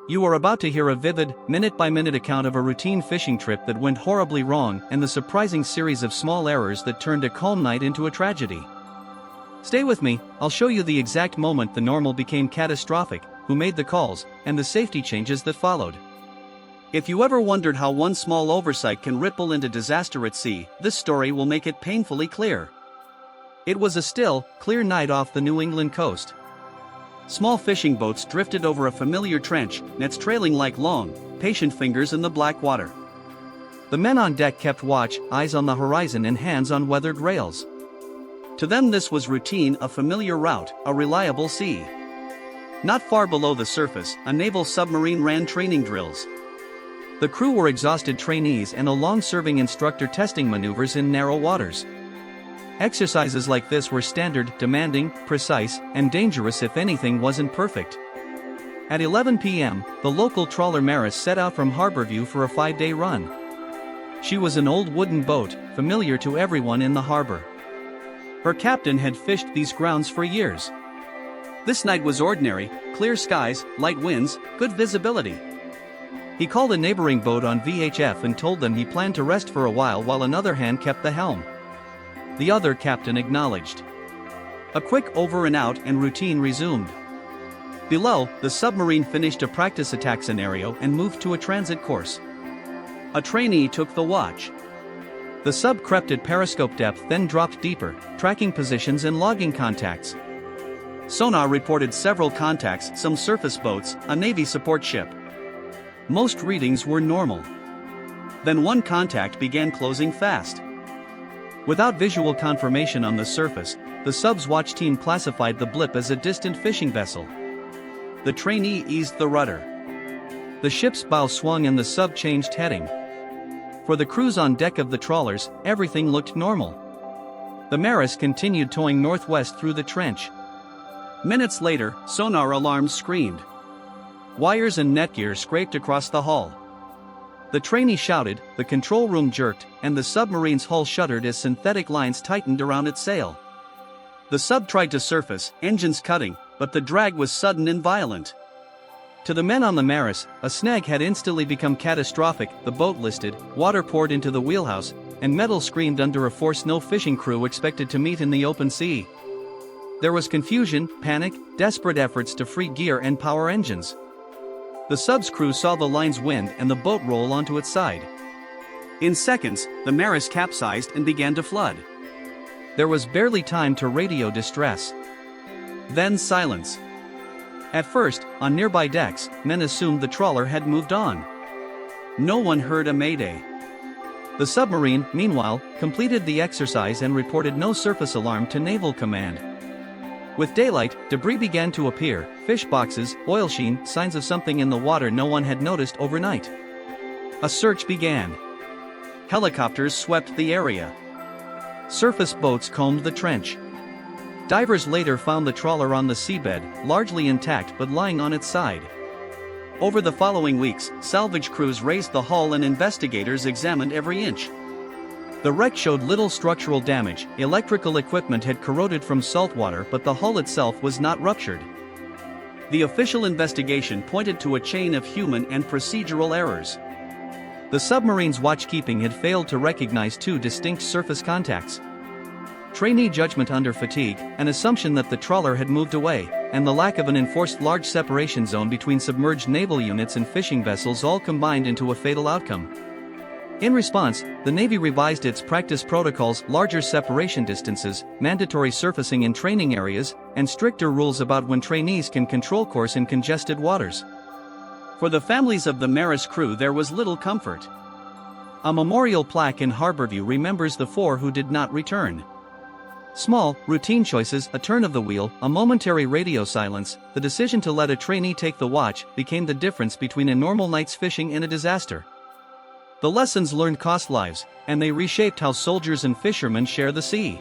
You are about to hear a vivid, minute-by-minute account of a routine fishing trip that went horribly wrong and the surprising series of small errors that turned a calm night into a tragedy. Stay with me, I'll show you the exact moment the normal became catastrophic, who made the calls, and the safety changes that followed. If you ever wondered how one small oversight can ripple into disaster at sea, this story will make it painfully clear. It was a still, clear night off the New England coast. Small fishing boats drifted over a familiar trench, nets trailing like long, patient fingers in the black water. The men on deck kept watch, eyes on the horizon and hands on weathered rails. To them this was routine, a familiar route, a reliable sea. Not far below the surface, a naval submarine ran training drills. The crew were exhausted trainees and a long-serving instructor testing maneuvers in narrow waters. Exercises like this were standard, demanding, precise, and dangerous if anything wasn't perfect. At 11 p.m., the local trawler Maris set out from Harborview for a 5-day run. She was an old wooden boat, familiar to everyone in the harbor. Her captain had fished these grounds for years. This night was ordinary, clear skies, light winds, good visibility. He called a neighboring boat on VHF and told them he planned to rest for a while another hand kept the helm. The other captain acknowledged. A quick over and out and routine resumed. Below, the submarine finished a practice attack scenario and moved to a transit course. A trainee took the watch. The sub crept at periscope depth, then dropped deeper, tracking positions and logging contacts. Sonar reported several contacts, some surface boats, a Navy support ship. Most readings were normal. Then one contact began closing fast. Without visual confirmation on the surface, the sub's watch team classified the blip as a distant fishing vessel. The trainee eased the rudder. The ship's bow swung and the sub changed heading. For the crews on deck of the trawlers, everything looked normal. The Maris continued towing northwest through the trench. Minutes later, sonar alarms screamed. Wires and netgear scraped across the hull. The trainee shouted, the control room jerked, and the submarine's hull shuddered as synthetic lines tightened around its sail. The sub tried to surface, engines cutting, but the drag was sudden and violent. To the men on the Maris, a snag had instantly become catastrophic. The boat listed, water poured into the wheelhouse, and metal screamed under a force no fishing crew expected to meet in the open sea. There was confusion, panic, desperate efforts to free gear and power engines. The sub's crew saw the lines wind and the boat roll onto its side. In seconds, the Maris capsized and began to flood. There was barely time to radio distress. Then silence. At first, on nearby decks, men assumed the trawler had moved on. No one heard a mayday. The submarine, meanwhile, completed the exercise and reported no surface alarm to Naval Command. With daylight, debris began to appear, fish boxes, oil sheen, signs of something in the water no one had noticed overnight. A search began. Helicopters swept the area. Surface boats combed the trench. Divers later found the trawler on the seabed, largely intact but lying on its side. Over the following weeks, salvage crews raised the hull and investigators examined every inch. The wreck showed little structural damage, electrical equipment had corroded from saltwater but the hull itself was not ruptured. The official investigation pointed to a chain of human and procedural errors. The submarine's watchkeeping had failed to recognize two distinct surface contacts. Trainee judgment under fatigue, an assumption that the trawler had moved away, and the lack of an enforced large separation zone between submerged naval units and fishing vessels all combined into a fatal outcome. In response, the Navy revised its practice protocols, larger separation distances, mandatory surfacing in training areas, and stricter rules about when trainees can control course in congested waters. For the families of the Maris crew there was little comfort. A memorial plaque in Harborview remembers the 4 who did not return. Small, routine choices, a turn of the wheel, a momentary radio silence, the decision to let a trainee take the watch, became the difference between a normal night's fishing and a disaster. The lessons learned cost lives, and they reshaped how soldiers and fishermen share the sea.